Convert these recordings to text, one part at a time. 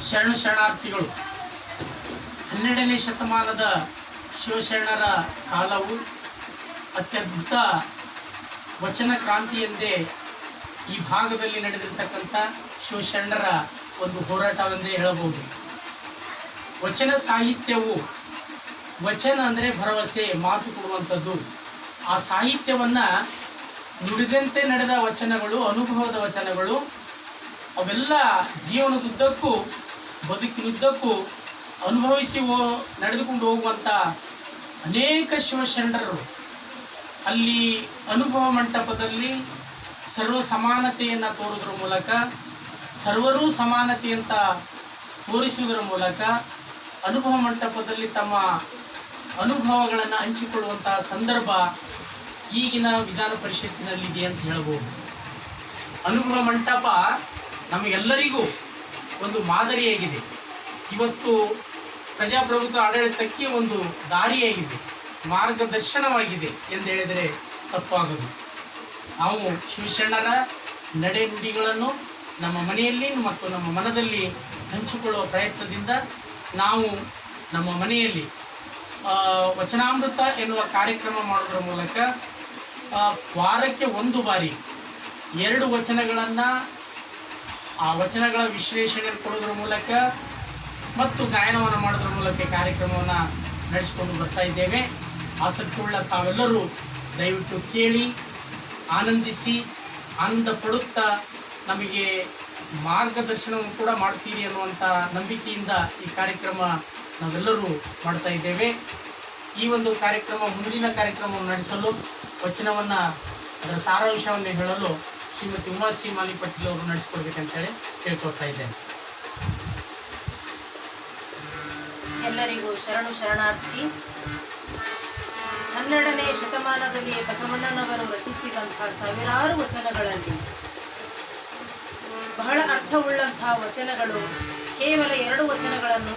ಶರಣಾರ್ಥಿಗಳು. 12ನೇ ಶತಮಾನದ ಶಿವಶರಣರ ಕಾಲವು ಅತ್ಯದ್ಭುತ ವಚನ ಕ್ರಾಂತಿ ಎಂದೇ ಈ ಭಾಗದಲ್ಲಿ ನಡೆದಿರ್ತಕ್ಕಂಥ ಶಿವಶರಣರ ಒಂದು ಹೋರಾಟವೆಂದೇ ಹೇಳಬಹುದು. ವಚನ ಸಾಹಿತ್ಯವು, ವಚನ ಅಂದರೆ ಭರವಸೆ, ಮಾತು ಕೊಡುವಂಥದ್ದು. ಆ ಸಾಹಿತ್ಯವನ್ನು ನುಡಿದಂತೆ ನಡೆದ ವಚನಗಳು, ಅನುಭವದ ವಚನಗಳು, ಅವೆಲ್ಲ ಜೀವನದುದ್ದಕ್ಕೂ, ಬದುಕಿನುದ್ದಕ್ಕೂ ಅನುಭವಿಸಿ ನಡೆದುಕೊಂಡು ಹೋಗುವಂಥ ಅನೇಕ ಶಿವಶರಣರು ಅಲ್ಲಿ ಅನುಭವ ಮಂಟಪದಲ್ಲಿ ಸರ್ವ ಸಮಾನತೆಯನ್ನು ತೋರುವುದರ ಮೂಲಕ, ಸರ್ವರೂ ಸಮಾನತೆಯಂತ ತೋರಿಸುವುದರ ಮೂಲಕ ಅನುಭವ ಮಂಟಪದಲ್ಲಿ ತಮ್ಮ ಅನುಭವಗಳನ್ನು ಹಂಚಿಕೊಳ್ಳುವಂತಹ ಸಂದರ್ಭ ಈಗಿನ ವಿಧಾನ ಪರಿಷತ್ತಿನಲ್ಲಿದೆ ಅಂತ ಹೇಳ್ಬೋದು. ಅನುಭವ ಮಂಟಪ ನಮಗೆಲ್ಲರಿಗೂ ಒಂದು ಮಾದರಿಯಾಗಿದೆ. ಇವತ್ತು ಪ್ರಜಾಪ್ರಭುತ್ವ ಆಡಳಿತಕ್ಕೆ ಒಂದು ದಾರಿಯಾಗಿದೆ, ಮಾರ್ಗದರ್ಶನವಾಗಿದೆ ಎಂದು ಹೇಳಿದರೆ ತಪ್ಪಾಗದು. ನಾವು ಶಿವಶರಣರ ನಡೆ ನುಡಿಗಳನ್ನು ನಮ್ಮ ಮನೆಯಲ್ಲಿ ಮತ್ತು ನಮ್ಮ ಮನದಲ್ಲಿ ಹಂಚಿಕೊಳ್ಳುವ ಪ್ರಯತ್ನದಿಂದ ನಾವು ನಮ್ಮ ಮನೆಯಲ್ಲಿ ವಚನಾಮೃತ ಎನ್ನುವ ಕಾರ್ಯಕ್ರಮ ಮಾಡೋದ್ರ ಮೂಲಕ ವಾರಕ್ಕೆ ಒಂದು ಬಾರಿ 2 ವಚನಗಳನ್ನು, ಆ ವಚನಗಳ ವಿಶ್ಲೇಷಣೆ ಕೊಡೋದ್ರ ಮೂಲಕ ಮತ್ತು ಗಾಯನವನ್ನು ಮಾಡೋದ್ರ ಮೂಲಕ ಕಾರ್ಯಕ್ರಮವನ್ನು ನಡೆಸಿಕೊಂಡು ಬರ್ತಾ ಇದ್ದೇವೆ. ಆಸಕ್ತಿಯುಳ್ಳ ತಾವೆಲ್ಲರೂ ದಯವಿಟ್ಟು ಕೇಳಿ, ಆನಂದಿಸಿ, ಆನಂದ ಪಡುತ್ತಾ ನಮಗೆ ಮಾರ್ಗದರ್ಶನವನ್ನು ಕೂಡ ಮಾಡ್ತೀರಿ ಅನ್ನುವಂಥ ನಂಬಿಕೆಯಿಂದ ಈ ಕಾರ್ಯಕ್ರಮ ನಾವೆಲ್ಲರೂ ಮಾಡ್ತಾ ಇದ್ದೇವೆ. ಈ ಒಂದು ಕಾರ್ಯಕ್ರಮ, ಮುಂದಿನ ಕಾರ್ಯಕ್ರಮವನ್ನು ನಡೆಸಲು, ವಚನವನ್ನು, ಅದರ ಸಾರಾಂಶವನ್ನು ಹೇಳಲು ಶ್ರೀಮತಿ ಉಮಾಶ್ರೀ ಮಾಲಿಪಟ್ಟಿಲ್ ಅವರು ನಡೆಸಿಕೊಡ್ಬೇಕಂತೇಳಿ ಕೇಳ್ಕೊಳ್ತಾ ಇದ್ದೇನೆ. ಎಲ್ಲರಿಗೂ ಶರಣಾರ್ಥಿ. 12ನೇ ಶತಮಾನದಲ್ಲಿ ಬಸವಣ್ಣನವರು ರಚಿಸಿದಂತಹ ಸಾವಿರಾರು ವಚನಗಳಲ್ಲಿ ಬಹಳ ಅರ್ಥವುಳ್ಳಂತಹ ವಚನಗಳು, ಕೇವಲ 2 ವಚನಗಳನ್ನು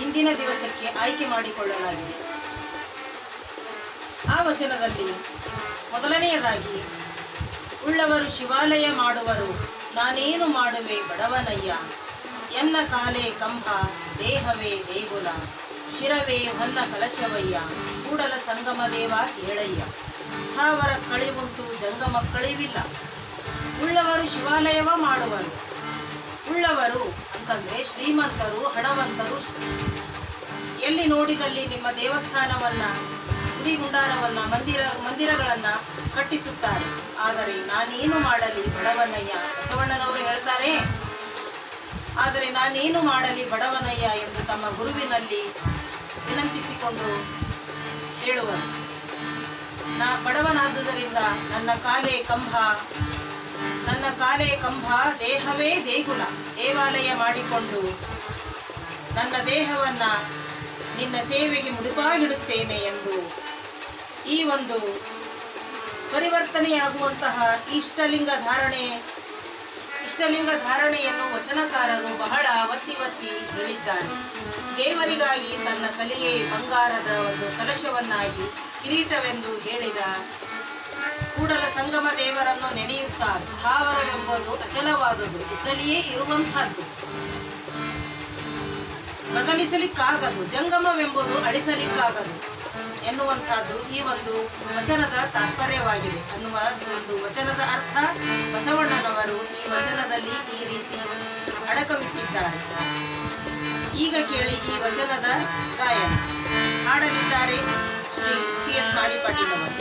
ಇಂದಿನ ದಿವಸಕ್ಕೆ ಆಯ್ಕೆ ಮಾಡಿಕೊಳ್ಳಲಾಗಿದೆ. ಆ ವಚನದಲ್ಲಿ ಮೊದಲನೆಯದಾಗಿ, ಉಳ್ಳವರು ಶಿವಾಲಯ ಮಾಡುವರು, ನಾನೇನು ಮಾಡುವೆ ಬಡವನಯ್ಯ, ಎನ್ನ ಕಾಲೇ ಕಂಬ, ದೇಹವೇ ದೇಗುಲ, ಶಿರವೇ ಹೊನ್ನ ಕಲಶವಯ್ಯ, ಕೂಡಲ ಸಂಗಮ ದೇವ ಕೇಳಯ್ಯ, ಸ್ಥಾವರ ಕಳಿವುಂಟು ಜಂಗಮ ಕಳಿವಿಲ್ಲ. ಉಳ್ಳವರು ಶಿವಾಲಯವ ಮಾಡುವರು. ಉಳ್ಳವರು ಅಂತಂದರೆ ಶ್ರೀಮಂತರು, ಹಣವಂತರು. ಎಲ್ಲಿ ನೋಡಿದಲ್ಲಿ ನಿಮ್ಮ ದೇವಸ್ಥಾನವನ್ನು, ಗುಡಿ ಗುಂಡಾರವನ್ನು, ಮಂದಿರಗಳನ್ನು ಕಟ್ಟಿಸುತ್ತಾರೆ. ಆದರೆ ನಾನೇನು ಮಾಡಲಿ ಬಡವನಯ್ಯ, ಬಸವಣ್ಣನವರು ಹೇಳ್ತಾರೆ, ಆದರೆ ನಾನೇನು ಮಾಡಲಿ ಬಡವನಯ್ಯ ಎಂದು ತಮ್ಮ ಗುರುವಿನಲ್ಲಿ ವಿನಂತಿಸಿಕೊಂಡು ಹೇಳುವರು. ನಾ ಬಡವನಾದುದರಿಂದ ನನ್ನ ಕಾಲೇ ಕಂಬ, ದೇಹವೇ ದೇಗುಲ, ದೇವಾಲಯ ಮಾಡಿಕೊಂಡು ನನ್ನ ದೇಹವನ್ನು ನಿನ್ನ ಸೇವೆಗೆ ಮುಡುಪಾಗಿಡುತ್ತೇನೆ ಎಂದು ಈ ಒಂದು ಪರಿವರ್ತನೆಯಾಗುವಂತಹ ಇಷ್ಟಲಿಂಗ ಧಾರಣೆಯನ್ನು ವಚನಕಾರರು ಬಹಳ ಒತ್ತಿ ಹೇಳಿದ್ದಾರೆ. ದೇವರಿಗಾಗಿ ತನ್ನ ತಲೆಯೇ ಬಂಗಾರದ ಒಂದು ಕಲಶವನ್ನಾಗಿ ಕಿರೀಟವೆಂದು ಹೇಳಿದ ಕೂಡಲ ಸಂಗಮ ದೇವರನ್ನು ನೆನೆಯುತ್ತಾ, ಸ್ಥಾವರವೆಂಬುದು ಅಚಲವಾದುದು, ಇದ್ದಲ್ಲಿಯೇ ಇರುವಂತಹದ್ದು, ಬದಲಿಸಲಿಕ್ಕಾಗದು, ಜಂಗಮವೆಂಬುದು ಅಳಿಸಲಿಕ್ಕಾಗದು ಎನ್ನುವಂತಹದ್ದು ಈ ಒಂದು ವಚನದ ತಾತ್ಪರ್ಯವಾಗಿದೆ ಅನ್ನುವ ಒಂದು ವಚನದ ಅರ್ಥ ಬಸವಣ್ಣನವರು ಈ ವಚನದಲ್ಲಿ ಈ ರೀತಿ ಅಡಕವಿಟ್ಟಿದ್ದಾರೆ. ಈಗ ಕೇಳಿ ಈ ವಚನದ ಗಾಯನ. ಹಾಡಲಿದ್ದಾರೆ ಶ್ರೀ CS ಮಾಲಿಪಟ್ಟಿಲ್ ಅವರು.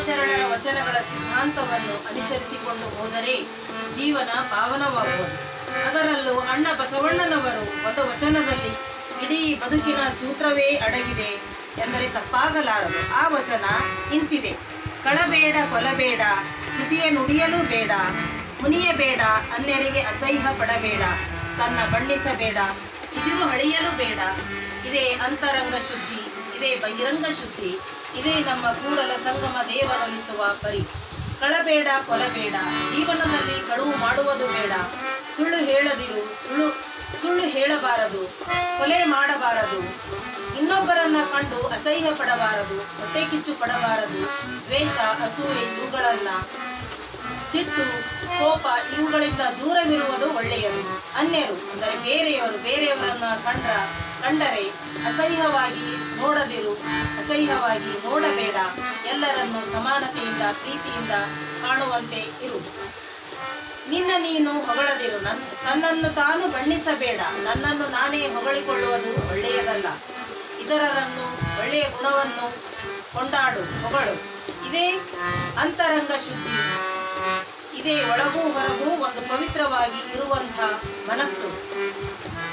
ಶಿವಶರಣರ ವಚನಗಳ ಸಿದ್ಧಾಂತವನ್ನು ಅನುಸರಿಸಿಕೊಂಡು ಹೋದರೆ ಜೀವನ ಪಾವನವಾಗುವುದು. ಅದರಲ್ಲೂ ಅಣ್ಣ ಬಸವಣ್ಣನವರು ಒಂದು ವಚನದಲ್ಲಿ ಇಡೀ ಬದುಕಿನ ಸೂತ್ರವೇ ಅಡಗಿದೆ ಎಂದರೆ ತಪ್ಪಾಗಲಾರದು. ಆ ವಚನ ಇಂತಿದೆ: ಕಳಬೇಡ, ಕೊಲಬೇಡ, ಹುಸಿಯ ನುಡಿಯಲು ಬೇಡ, ಮುನಿಯಬೇಡ, ಅನ್ಯರಿಗೆ ಅಸಹ್ಯ ಪಡಬೇಡ, ತನ್ನ ಬಣ್ಣಿಸಬೇಡ, ಇದಿರು ಹಳಿಯಲು ಬೇಡ. ಇದೇ ಅಂತರಂಗ ಶುದ್ಧಿ, ಇದೇ ಬಹಿರಂಗ ಶುದ್ಧಿ, ಇದೇ ನಮ್ಮ ಕೂಡಲ ಸಂಗಮ ದೇವರೊಲಿಸುವ ಪರಿ. ಕಳಬೇಡ, ಕೊಲಬೇಡ, ಜೀವನದಲ್ಲಿ ಕಳುವು ಮಾಡುವುದು ಬೇಡ. ಸುಳ್ಳು ಹೇಳದಿರು, ಸುಳ್ಳು ಹೇಳಬಾರದು, ಕೊಲೆ ಮಾಡಬಾರದು, ಇನ್ನೊಬ್ಬರನ್ನ ಕಂಡು ಅಸಹ್ಯ ಪಡಬಾರದು, ಹೊಟ್ಟೆ ಕಿಚ್ಚು ಪಡಬಾರದು. ದ್ವೇಷ, ಅಸೂಯೆ ಇವುಗಳನ್ನ, ಸಿಟ್ಟು, ಕೋಪ ಇವುಗಳಿಂದ ದೂರವಿರುವುದು ಒಳ್ಳೆಯದು. ಅನ್ಯರು ಅಂದರೆ ಬೇರೆಯವರನ್ನ ಕಂಡರೆ ಅಸಹ್ಯವಾಗಿ ನೋಡದಿರು, ಅಸಹ್ಯವಾಗಿ ನೋಡಬೇಡ. ಎಲ್ಲರನ್ನು ಸಮಾನತೆಯಿಂದ ಪ್ರೀತಿಯಿಂದ ಕಾಣುವಂತೆ ಇರು. ನಿನ್ನ ನೀನು ಹೊಗಳದಿರು, ತನ್ನನ್ನು ತಾನು ಬಣ್ಣಿಸಬೇಡ. ನನ್ನನ್ನು ನಾನೇ ಹೊಗಳಿಕೊಳ್ಳುವುದು ಒಳ್ಳೆಯದಲ್ಲ. ಇತರರನ್ನು ಒಳ್ಳೆಯ ಗುಣವನ್ನು ಕೊಂಡಾಡು, ಹೊಗಳು. ಇದೇ ಅಂತರಂಗ ಶುದ್ಧಿ. ಇದೇ ಒಳಗೂ ಹೊರಗೂ ಒಂದು ಪವಿತ್ರವಾಗಿ ಇರುವಂಥ ಮನಸ್ಸು.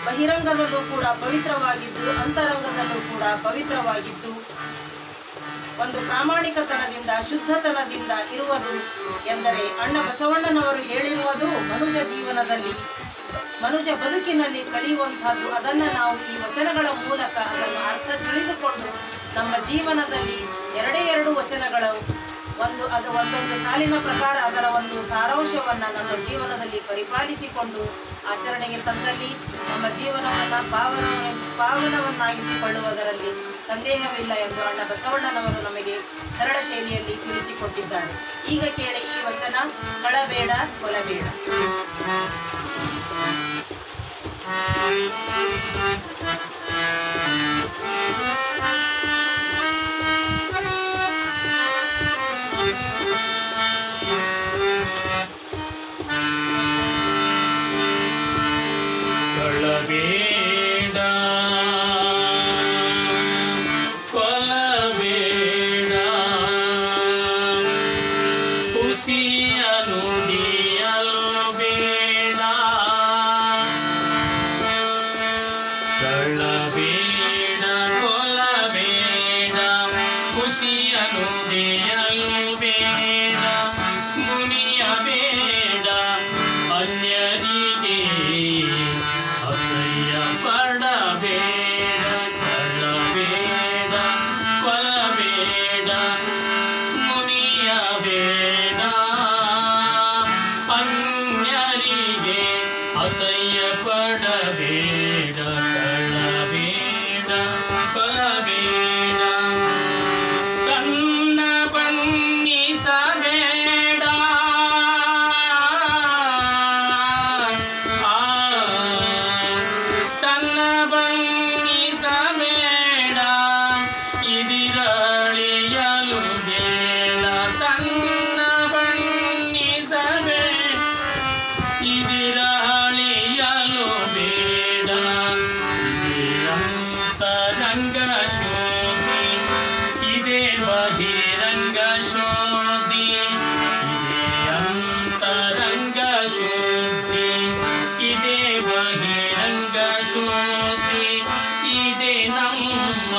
ಬಹಿರಂಗದಲ್ಲೂ ಕೂಡ ಪವಿತ್ರವಾಗಿದ್ದು, ಅಂತರಂಗದಲ್ಲೂ ಕೂಡ ಪವಿತ್ರವಾಗಿದ್ದು, ಒಂದು ಪ್ರಾಮಾಣಿಕತನದಿಂದ ಶುದ್ಧತನದಿಂದ ಇರುವುದು ಎಂದರೆ ಅಣ್ಣ ಬಸವಣ್ಣನವರು ಹೇಳಿರುವುದು ಮನುಜ ಬದುಕಿನಲ್ಲಿ ಕಲಿಯುವಂತಹದ್ದು. ಅದನ್ನು ನಾವು ಈ ವಚನಗಳ ಮೂಲಕ ಅದನ್ನು ಅರ್ಥ ತಿಳಿದುಕೊಂಡು ನಮ್ಮ ಜೀವನದಲ್ಲಿ ಎರಡು ವಚನಗಳು ಒಂದೊಂದು ಸಾಲಿನ ಪ್ರಕಾರ ಅದರ ಒಂದು ಸಾರಾಂಶವನ್ನು ನಮ್ಮ ಜೀವನದಲ್ಲಿ ಪರಿಪಾಲಿಸಿಕೊಂಡು ಆಚರಣೆಗೆ ತಂದಲ್ಲಿ ನಮ್ಮ ಜೀವನವನ್ನು ಪಾವನವನ್ನಾಗಿಸಿಕೊಳ್ಳುವುದರಲ್ಲಿ ಸಂದೇಹವಿಲ್ಲ ಎಂದು ಅಣ್ಣ ಬಸವಣ್ಣನವರು ನಮಗೆ ಸರಳ ಶೈಲಿಯಲ್ಲಿ ತಿಳಿಸಿಕೊಟ್ಟಿದ್ದಾರೆ. ಈಗ ಕೇಳಿ ಈ ವಚನ: ಕಳಬೇಡ, ಕೊಲಬೇಡ. ಕಳಬೇಡ, ಕೊಲಬೇಡ, ಹುಸಿಯ ನುಡಿಯಲು ಬೇಡ. ಕಳಬೇಡ, ಕೊಲಬೇಡ, ಹುಸಿಯ ನುಡಿಯಲು ಬೇಡ, ಮುನಿಯಬೇಡ, ಅನ್ಯರಿಗೆ ಅಸಹ್ಯ ಪಡಬೇಡ. ಕಳಬೇಡ, ಕೊಲಬೇಡ, ಮುನಿಯಬೇಡ, ಅನ್ಯರಿಗೆ ಅಸಹ್ಯ ಪಡಬೇಡ. ಕಳಬೇಡ, ಕೊಲಬೇಡ, ತನ್ನ ಬಣ್ಣಿಸಬೇಡ, ತನ್ನ ಬಣ್ಣಿಸಬೇಡ, ಇದಿರಳಿಯಲು ಬೇಡ. ತನ್ನ ಬಣ್ಣಿಸಬೇಡ, ಇದಿರಳಿಯಲು ಬೇಡ. ಅಂತರಂಗ ಶೋಧಿ, ಇದೇ ಬಹಿರಂಗ ಶೋಧಿ, ಇದೇ ಅಂತರಂಗ ಶೋಧಿ, ಇದೇ ಬಹಿರಂಗ ಶೋಧಿ, ಇದೇ ನಮ್ಮ